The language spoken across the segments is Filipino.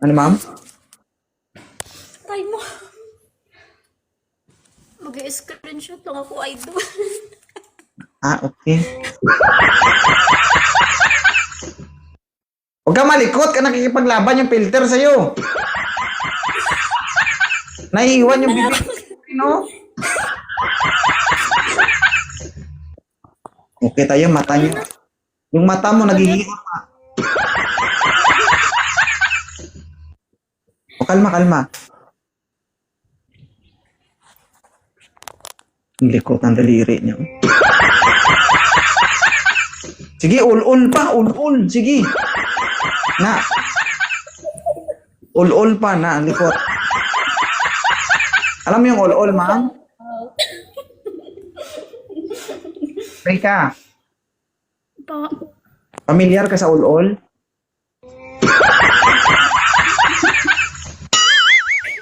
Ano, ma'am? Tay mo. Mag-screenshot lang ako, idol. Ah, okay. Huwag ka malikot ka nakikipaglaban yung filter sa'yo. Naiiwan yung bibig. No? Okay tayo, mata niyo. Yung mata mo nagiging apa. O, kalma, kalma. Ang likot ng daliri niyo. Sige, ul-ul pa, ul-ul. Sige. Na. Ul-ul pa na, ang likot. Alam mo yung ul-ul, ma'am? Pray ka. Pa. Pamilyar ka sa ul-ul?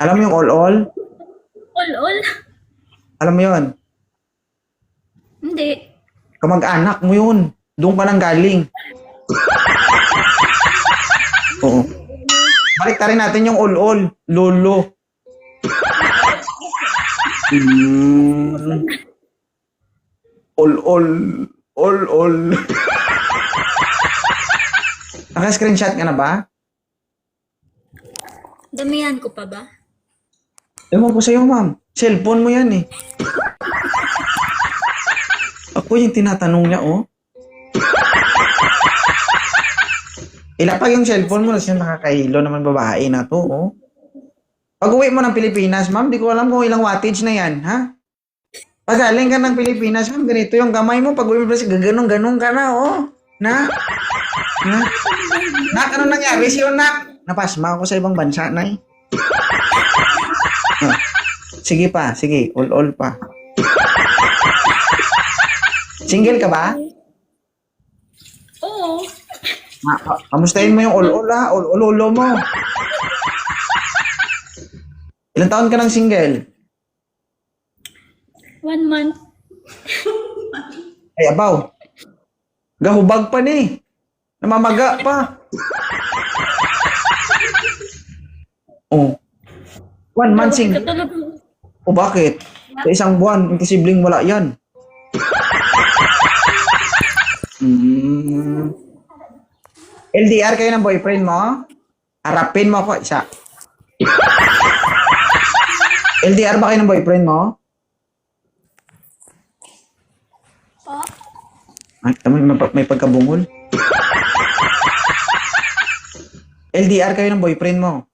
Alam mo yung ul-ul? Ol. Alam mo yun? Hindi. Kamag-anak mo yun. Doon ka nang galing. Oo. Balik rin natin yung ul-ul. Lolo. Ul-ul. Ul-ul. Naka-screenshot ka na ba? Damihan ko pa ba? Ewan ko sa'yo, ma'am. Cellphone mo yan eh. Ako yung tinatanong niya, oh. Ilapag yung cellphone mo na siya nakakahilo naman babae na to, oh. Pag uwi mo ng Pilipinas, ma'am, di ko alam kung ilang wattage na yan, ha? Pag galing ka ng Pilipinas, ma'am, ganito yung kamay mo. Pag uwi mo pala, gaganong-ganong ka na, oh. Na? Nak, ano nangyari sa'yo, nak? Napasma ako sa ibang bansa, nay. Sige pa, sige. All pa. Single ka ba? Oo. Kamustahin mo yung all ha? All mo. Ilang taon ka ng single? 1 month. Ay, abaw. Gahubag pa ni. Namamaga pa. Oh. 1 month single. O bakit? Sa isang buwan, imposibleng wala yan. LDR kayo ng boyfriend mo? Harapin mo ako isa. LDR ba kayo ng boyfriend mo? Pa. Ay, may pagkabungol. LDR kayo ng boyfriend mo?